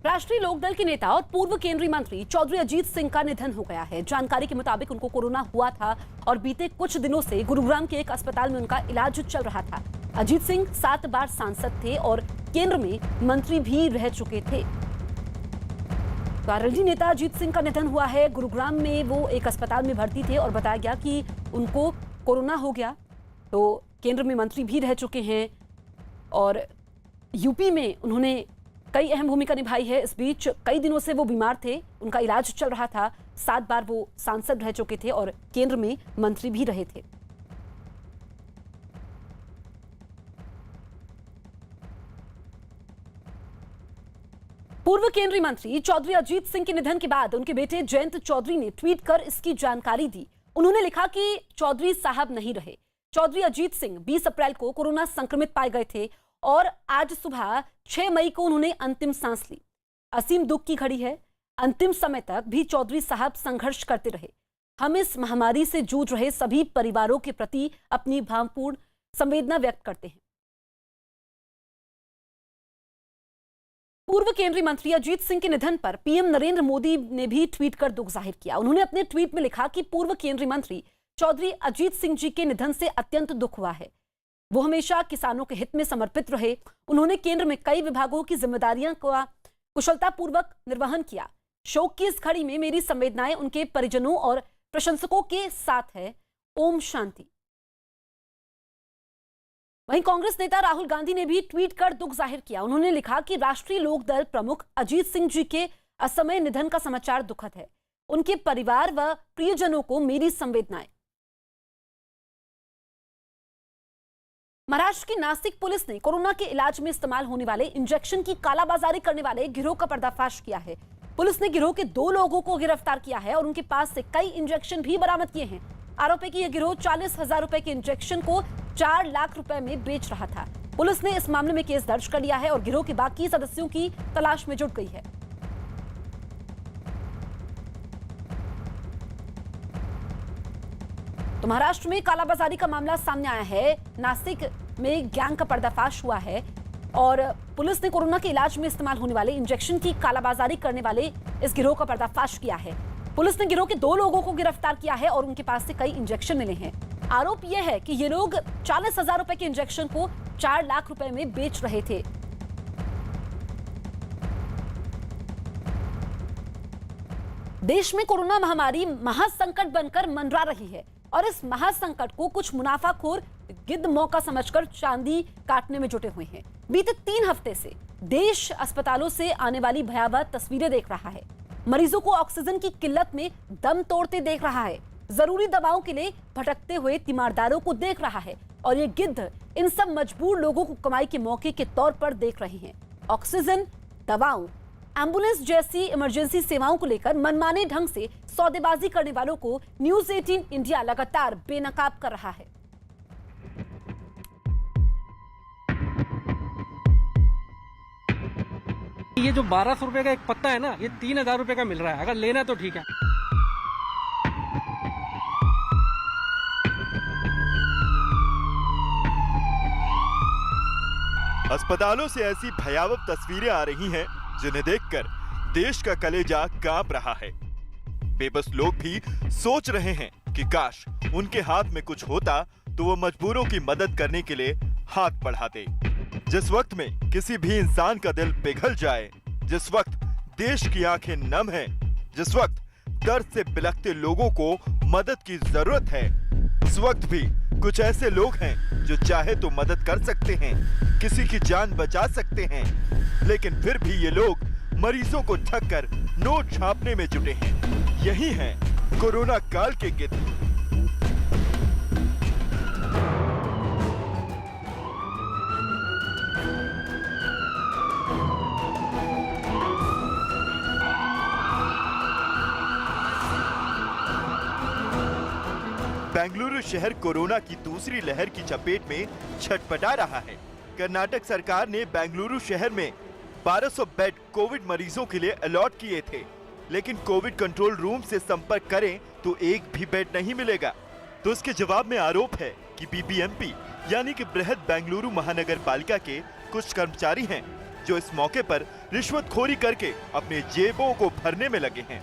राष्ट्रीय लोकदल के नेता और पूर्व केंद्रीय मंत्री चौधरी अजीत सिंह का निधन हो गया है। जानकारी के मुताबिक उनको कोरोना हुआ था और बीते कुछ दिनों से गुरुग्राम के एक अस्पताल में उनका इलाज चल रहा था। अजीत सिंह 7 बार सांसद थे और केंद्र में मंत्री भी रह चुके थे। रणजी नेता अजीत सिंह का निधन हुआ है। गुरुग्राम में वो एक अस्पताल में भर्ती थे और बताया गया कि उनको कोरोना हो गया, तो केंद्र में मंत्री भी रह चुके हैं और यूपी में उन्होंने कई अहम भूमिका निभाई है। इस बीच कई दिनों से वो बीमार थे, उनका इलाज चल रहा था। 7 बार वो सांसद रह चुके थे और केंद्र में मंत्री भी रहे थे। पूर्व केंद्रीय मंत्री चौधरी अजीत सिंह के निधन के बाद उनके बेटे जयंत चौधरी ने ट्वीट कर इसकी जानकारी दी। उन्होंने लिखा कि चौधरी साहब नहीं रहे। चौधरी अजीत सिंह 20 अप्रैल को कोरोना संक्रमित पाए गए थे और आज सुबह 6 मई को उन्होंने अंतिम सांस ली। असीम दुख की घड़ी है। अंतिम समय तक भी चौधरी साहब संघर्ष करते रहे। हम इस महामारी से जूझ रहे सभी परिवारों के प्रति अपनी भावपूर्ण संवेदना व्यक्त करते हैं। पूर्व केंद्रीय मंत्री अजीत सिंह के निधन पर पीएम नरेंद्र मोदी ने भी ट्वीट कर दुख जाहिर किया। उन्होंने अपने ट्वीट में लिखा कि पूर्व केंद्रीय मंत्री चौधरी अजीत सिंह जी के निधन से अत्यंत दुख हुआ है। वो हमेशा किसानों के हित में समर्पित रहे। उन्होंने केंद्र में कई विभागों की जिम्मेदारियां का कुशलतापूर्वक निर्वहन किया। शोक की इस घड़ी में मेरी संवेदनाएं उनके परिजनों और प्रशंसकों के साथ है। ओम शांति। वहीं कांग्रेस नेता राहुल गांधी ने भी ट्वीट कर दुख जाहिर किया। उन्होंने लिखा कि राष्ट्रीय लोकदल प्रमुख अजीत सिंह जी के असमय निधन का समाचार दुखद है। उनके परिवार व प्रियजनों को मेरी संवेदनाएं। महाराष्ट्र की नासिक पुलिस ने कोरोना के इलाज में इस्तेमाल होने वाले इंजेक्शन की कालाबाजारी करने वाले गिरोह का पर्दाफाश किया है। पुलिस ने गिरोह के 2 लोगों को गिरफ्तार किया है और उनके पास से कई इंजेक्शन भी बरामद किए हैं। आरोप है कि यह गिरोह 40,000 रुपए के इंजेक्शन को 4 लाख रुपए में बेच रहा था। पुलिस ने इस मामले में केस दर्ज कर लिया है और गिरोह के बाकी सदस्यों की तलाश में जुट गई है। तो महाराष्ट्र में कालाबाजारी का मामला सामने आया है। नासिक में गैंग का पर्दाफाश हुआ है और पुलिस ने कोरोना के इलाज में इस्तेमाल होने वाले इंजेक्शन की कालाबाजारी करने वाले इस गिरोह का पर्दाफाश किया है। पुलिस ने गिरोह के 2 लोगों को गिरफ्तार किया है और उनके पास से कई इंजेक्शन मिले हैं। आरोप यह है कि ये लोग 40,000 रुपए के इंजेक्शन को 4 लाख रुपए में बेच रहे थे। देश में कोरोना महामारी महासंकट बनकर मंडरा रही है और इस महासंकट को कुछ मुनाफाखोर गिद्ध मौका समझकर चांदी काटने में जुटे हुए हैं। बीते 3 हफ्ते से देश अस्पतालों से आने वाली भयावह तस्वीरें देख रहा है। मरीजों को ऑक्सीजन की किल्लत में दम तोड़ते देख रहा है। जरूरी दवाओं के लिए भटकते हुए तीमारदारों को देख रहा है और ये गिद्ध इन सब मजबूर लोगों को कमाई के मौके के तौर पर देख रहे हैं। ऑक्सीजन, दवाओं, एम्बुलेंस जैसी इमरजेंसी सेवाओं को लेकर मनमाने ढंग से सौदेबाजी करने वालों को न्यूज 18 इंडिया लगातार बेनकाब कर रहा है। ये जो 1200 रुपए का एक पत्ता है ना, ये 3,000 रुपए का मिल रहा है। अगर लेना है तो ठीक है। अस्पतालों से ऐसी भयावह तस्वीरें आ रही हैं जिन्हें देखकर देश का कलेजा कांप रहा है। बेबस लोग भी सोच रहे हैं कि काश उनके हाथ में कुछ होता तो वो मजबूरों की मदद करने के लिए हाथ बढ़ाते। जिस वक्त में किसी भी इंसान का दिल पिघल जाए, जिस वक्त देश की आंखें नम हैं, जिस वक्त दर्द से बिलखते लोगों को मदद की जरूरत है, उस वक्त भी कुछ ऐसे लोग हैं जो चाहे तो मदद कर सकते हैं, किसी की जान बचा सकते हैं, लेकिन फिर भी ये लोग मरीजों को ठग कर नोट छापने में जुटे हैं। यही है कोरोना काल के गिद्ध। बेंगलुरु शहर कोरोना की दूसरी लहर की चपेट में छटपटा रहा है। कर्नाटक सरकार ने बेंगलुरु शहर में 1200 बेड कोविड मरीजों के लिए अलॉट किए थे, लेकिन कोविड कंट्रोल रूम से संपर्क करें तो एक भी बेड नहीं मिलेगा। तो उसके जवाब में आरोप है कि बीबीएमपी यानी कि बृहद बेंगलुरु महानगर पालिका के कुछ कर्मचारी हैं जो इस मौके पर रिश्वतखोरी करके अपने जेबों को भरने में लगे हैं।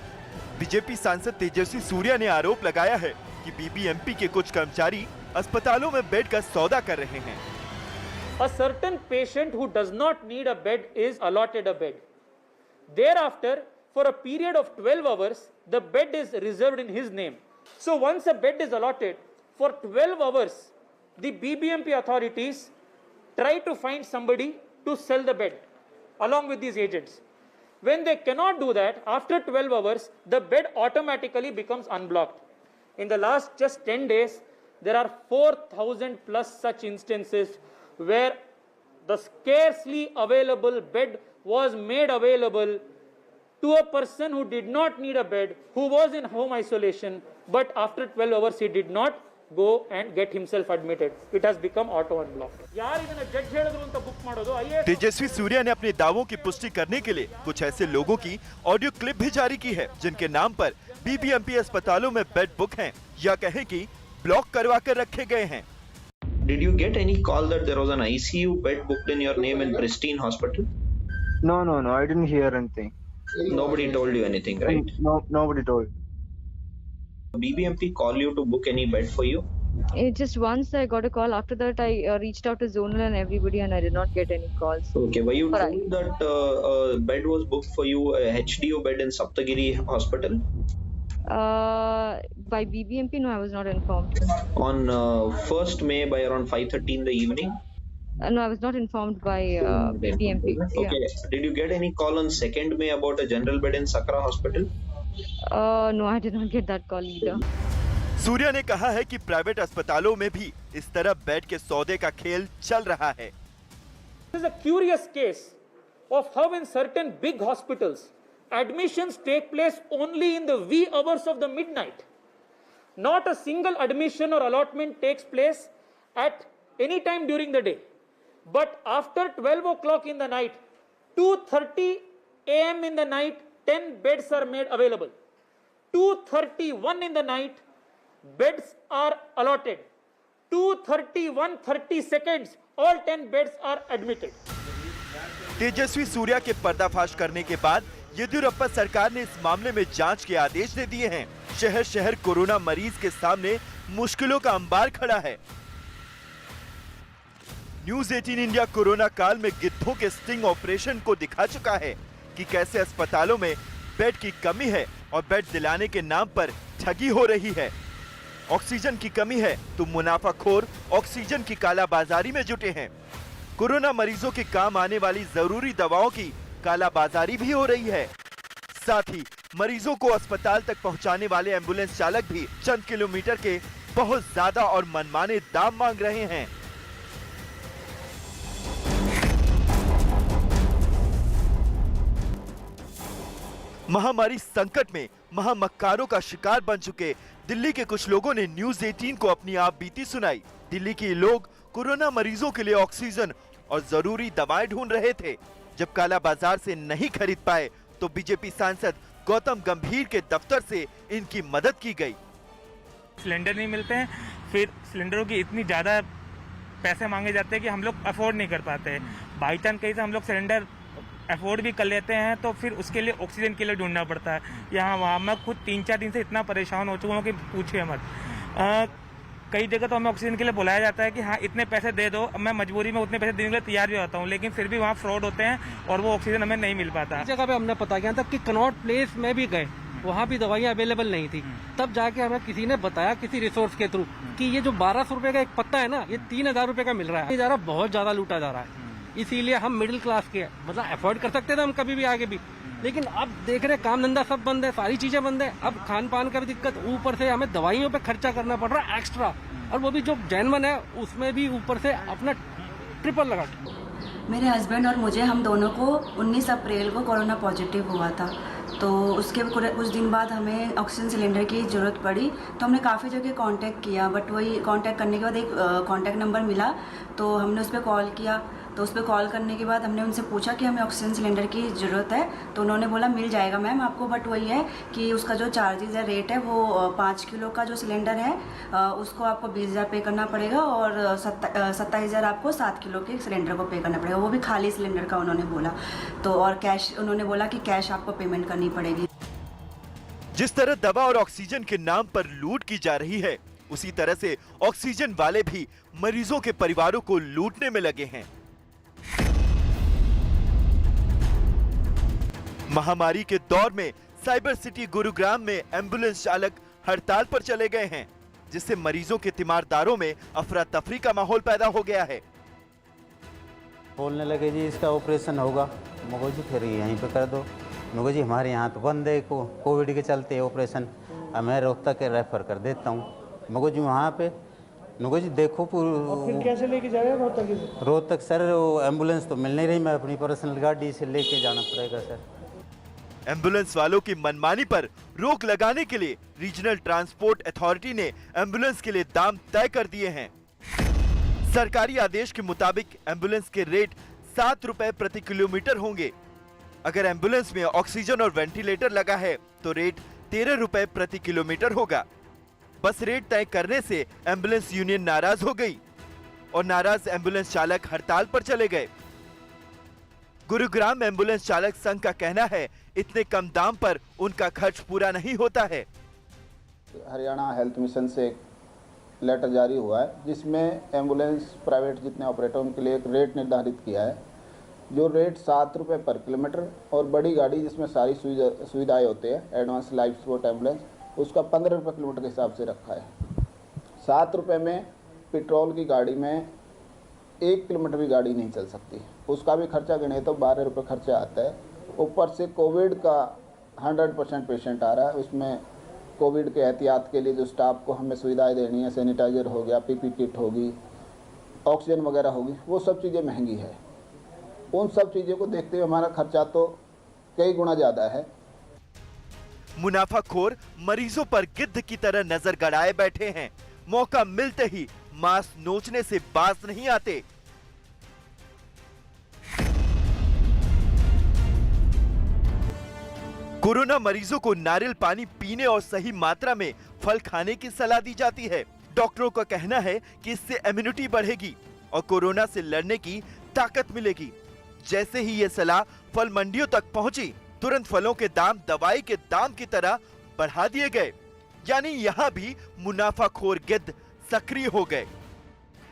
बीजेपी सांसद तेजस्वी सूर्या ने आरोप लगाया है कि बीबीएमपी के कुछ कर्मचारी अस्पतालों में बेड का सौदा कर रहे हैं। A certain patient who does not need a bed is allotted a bed. Thereafter, for a period of 12 hours, the bed is reserved in his name. So once a bed is allotted, for 12 hours, the BBMP authorities try to find somebody to sell the bed along with these agents. When they cannot do that, after 12 hours, the bed automatically becomes unblocked. In the last just 10 days, there are 4,000 plus such instances where the scarcely available bed was made available to a person who did not need a bed, who was in home isolation, but after 12 hours he did not go and get himself admitted. It has become auto unblocked. यार ಇದನ್ನ जज ಹೇಳಿದ್ರು ಅಂತ book ಮಾಡೋದು IAS Tejasvi Surya ने अपने दावों की पुष्टि करने के लिए कुछ ऐसे लोगों की ऑडियो क्लिप भी जारी की है जिनके नाम पर बीबीएमपी अस्पतालों में बेड बुक हैं या कहें कि ब्लॉक करवा कर रखे गए हैं। Did you get any call that there was an ICU bed booked in your name in Pristine Hospital? No, I didn't hear anything. Nobody told you anything, right? No, nobody told. BBMP call you to book any bed for you? Just once I got a call. After that, I reached out to Zonal and everybody, and I did not get any calls. Okay, were you Alright. told that a bed was booked for you, a HDO bed in Saptagiri Hospital? By BBMP, no, I was not informed. On 1st May by around 5:30 in the evening? No, I was not informed by BBMP. Okay, did you get any call on 2nd May about a general bed in Sakra Hospital? No, I did not get that call either. Surya ने कहा है कि private अस्पतालों में भी इस तरह bed के सौदे का खेल चल रहा है। This is a curious case of how in certain big hospitals admissions take place only in the wee hours of the midnight. Not a single admission or allotment takes place at any time during the day. But after 12 o'clock in the night, 2:30 a.m. in the night, 10 beds are made available. 2:31 in the night, beds are allotted. 2:31, 30 seconds, all 10 beds are admitted. Tejasvi Surya के पर्दाफाश करने के बाद येदियुरप्पा सरकार ने इस मामले में जांच के आदेश दे दिए हैं। शहर शहर कोरोना मरीज के सामने मुश्किलों का अंबार खड़ा है। न्यूज़ 18 इंडिया कोरोना काल में गिद्धों के स्टिंग ऑपरेशन को दिखा चुका है कि कैसे अस्पतालों में बेड की कमी है और बेड दिलाने के नाम पर ठगी हो रही है। ऑक्सीजन की कमी है तो मुनाफाखोर ऑक्सीजन की कालाबाजारी में जुटे हैं। कोरोना मरीजों के काम आने वाली जरूरी दवाओं की कालाबाजारी भी हो रही है। साथ ही मरीजों को अस्पताल तक पहुंचाने वाले एम्बुलेंस चालक भी चंद किलोमीटर के बहुत ज्यादा और मनमाने दाम मांग रहे हैं। महामारी संकट में महामक्कारों का शिकार बन चुके दिल्ली के कुछ लोगों ने न्यूज़ 18 को अपनी आप बीती सुनाई। दिल्ली के लोग कोरोना मरीजों के लिए ऑक्सीजन और जरूरी दवाएं ढूंढ रहे थे। जब काला बाजार से नहीं खरीद पाए तो बीजेपी सांसद गौतम गंभीर के दफ्तर से इनकी मदद की गई। सिलेंडर नहीं मिलते हैं, फिर सिलेंडरों की इतनी ज़्यादा पैसे मांगे जाते हैं कि हम लोग अफोर्ड नहीं कर पाते हैं। बाई चांस कहीं से हम लोग सिलेंडर अफोर्ड भी कर लेते हैं तो फिर उसके लिए ऑक्सीजन के लिए ढूंढना पड़ता है यहाँ वहाँ। मैं खुद 3-4 दिन से इतना परेशान हो चुका हूँ कि पूछिए मत। कई जगह तो हमें ऑक्सीजन के लिए बुलाया जाता है कि हाँ इतने पैसे दे दो, मैं मजबूरी में उतने पैसे देने के लिए तैयार भी होता हूँ, लेकिन फिर भी वहाँ फ्रॉड होते हैं और वो ऑक्सीजन हमें नहीं मिल पाता। जगह पे हमने पता किया था कि कनॉट प्लेस में भी गए, वहाँ भी दवाइयाँ अवेलेबल नहीं थी। तब जाके हमें किसी ने बताया किसी रिसोर्स के थ्रू कि ये जो 1200 रुपए का एक पत्ता है ना, ये 3000 रुपए का मिल रहा है। ये बहुत ज्यादा लूटा जा रहा है। इसीलिए हम मिडिल क्लास के मतलब अफोर्ड कर सकते थे हम कभी भी आगे भी, लेकिन अब देख रहे काम धंधा सब बंद है, सारी चीजें बंद है। अब खान पान का भी दिक्कत, ऊपर से हमें दवाइयों पे खर्चा करना पड़ रहा है एक्स्ट्रा, और वो भी जो जेन्युइन है उसमें भी ऊपर से अपना ट्रिपल लगा। मेरे हस्बैंड और मुझे, हम दोनों को 19 अप्रैल को कोरोना पॉजिटिव हुआ था। तो उसके कुछ दिन बाद हमें ऑक्सीजन सिलेंडर की ज़रूरत पड़ी, तो हमने काफ़ी जगह कांटेक्ट किया, बट वही कांटेक्ट करने के बाद एक कांटेक्ट नंबर मिला, तो हमने उस पर कॉल किया। तो उस पर कॉल करने के बाद हमने उनसे पूछा कि हमें ऑक्सीजन सिलेंडर की ज़रूरत है, तो उन्होंने बोला मिल जाएगा मैम आपको, बट वही है कि उसका जो चार्जेज है, रेट है, वो 5 किलो का जो सिलेंडर है उसको आपको 20,000 पे करना पड़ेगा और 27,000 आपको 7 किलो के सिलेंडर को पे करना पड़ेगा, वो भी खाली सिलेंडर का उन्होंने बोला। तो और कैश, उन्होंने बोला कि कैश आपको पेमेंट करनी पड़ेगी। जिस तरह दवा और ऑक्सीजन के नाम पर लूट की जा रही है, उसी तरह से ऑक्सीजन वाले भी मरीजों के परिवारों को लूटने में लगे हैं। महामारी के दौर में साइबर सिटी गुरुग्राम में एम्बुलेंस चालक हड़ताल पर चले गए हैं, जिससे मरीजों के तीमारदारों में अफरा तफरी का माहौल पैदा हो गया है। बोलने लगे जी इसका ऑपरेशन होगा, मगो जी फिर यहीं पे कर दो, मगो जी हमारे यहाँ तो बंद है, कोविड के चलते ऑपरेशन, मैं रोहतक के रेफर कर देता हूँ, मगो जी वहाँ पे मगो जी देखो फिर कैसे लेके जाएगा रोहतक? रोहतक सर वो एम्बुलेंस तो मिल नहीं रही, मैं अपनी पर्सनल गाड़ी से लेके जाना पड़ेगा सर। एम्बुलेंस वालों की मनमानी पर रोक लगाने के लिए रीजनल ट्रांसपोर्ट अथॉरिटी ने एम्बुलेंस के लिए दाम तय कर दिए हैं। सरकारी आदेश के मुताबिक एम्बुलेंस के रेट 7 रुपए प्रति किलोमीटर होंगे। अगर एम्बुलेंस में ऑक्सीजन और वेंटिलेटर लगा है तो रेट 13 रुपए प्रति किलोमीटर होगा। बस रेट तय करने से एम्बुलेंस यूनियन नाराज हो गई और नाराज एम्बुलेंस चालक हड़ताल पर चले गए। गुरुग्राम एम्बुलेंस चालक संघ का कहना है इतने कम दाम पर उनका खर्च पूरा नहीं होता है। हरियाणा हेल्थ मिशन से एक लेटर जारी हुआ है जिसमें एम्बुलेंस प्राइवेट जितने ऑपरेटर उनके लिए एक रेट निर्धारित किया है, जो रेट 7 रुपये पर किलोमीटर और बड़ी गाड़ी जिसमें सारी सुविधाएं होते हैं, एडवांस लाइफ सपोर्ट एम्बुलेंस, उसका 15 रुपये किलोमीटर के हिसाब से रखा है। 7 रुपये में पेट्रोल की गाड़ी में 1 किलोमीटर भी गाड़ी नहीं चल सकती, उसका भी खर्चा गिने तो 12 रुपये खर्चा आता है। ऊपर से कोविड का 100% पेशेंट आ रहा है, उसमें कोविड के एहतियात के लिए जो स्टाफ को हमें सुविधाएं देनी है, सैनिटाइजर हो गया, पीपी किट होगी, ऑक्सीजन वगैरह होगी, वो सब चीज़ें महंगी है। उन सब चीज़ों को देखते हुए हमारा खर्चा तो कई गुना ज़्यादा है। मुनाफाखोर मरीजों पर गिद्ध की तरह नजर गड़ाए बैठे हैं। मौका मिलते ही मांस नोचने से बाज नहीं आते। कोरोना मरीजों को नारियल पानी पीने और सही मात्रा में फल खाने की सलाह दी जाती है। डॉक्टरों का कहना है कि इससे इम्यूनिटी बढ़ेगी और कोरोना से लड़ने की ताकत मिलेगी। जैसे ही ये सलाह फल मंडियों तक पहुंची, तुरंत फलों के दाम दवाई के दाम की तरह बढ़ा दिए गए, यानी यहाँ भी मुनाफाखोर गिद्ध सक्रिय हो गए।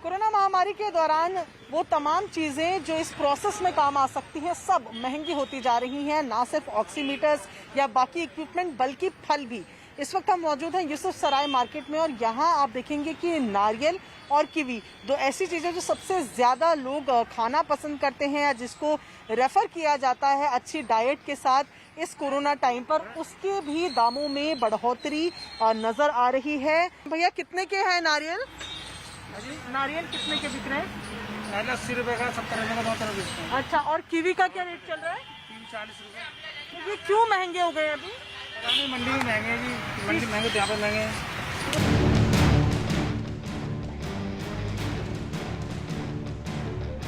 कोरोना महामारी के दौरान वो तमाम चीजें जो इस प्रोसेस में काम आ सकती हैं सब महंगी होती जा रही हैं, ना सिर्फ ऑक्सीमीटर्स या बाकी इक्विपमेंट बल्कि फल भी। इस वक्त हम मौजूद हैं यूसुफ सराय मार्केट में और यहाँ आप देखेंगे कि नारियल और कीवी दो ऐसी चीज़ें जो सबसे ज़्यादा लोग खाना पसंद करते हैं या जिसको रेफ़र किया जाता है अच्छी डाइट के साथ इस कोरोना टाइम पर, उसके भी दामों में बढ़ोतरी नज़र आ रही है। भैया कितने के हैं नारियल? नारियल कितने के बिक रहे हैं? नारियल 80 रुपये का, 70 रुपये का, 72 रुपये। अच्छा, और कीवी का क्या रेट चल रहा है? 40 रुपये। ये क्यों महंगे हो गए अभी? मंडी में महंगे हैं जी, मंडी महंगे तो यहाँ पर महंगे हैं।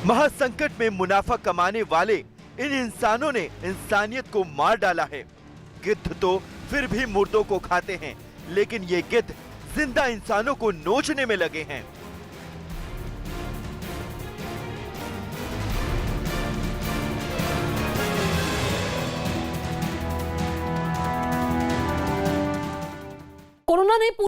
महासंकट में मुनाफा कमाने वाले इन इंसानों ने इंसानियत को मार डाला है। गिद्ध तो फिर भी मुर्दों को खाते हैं, लेकिन ये गिद्ध जिंदा इंसानों को नोचने में लगे हैं। कोरोना ने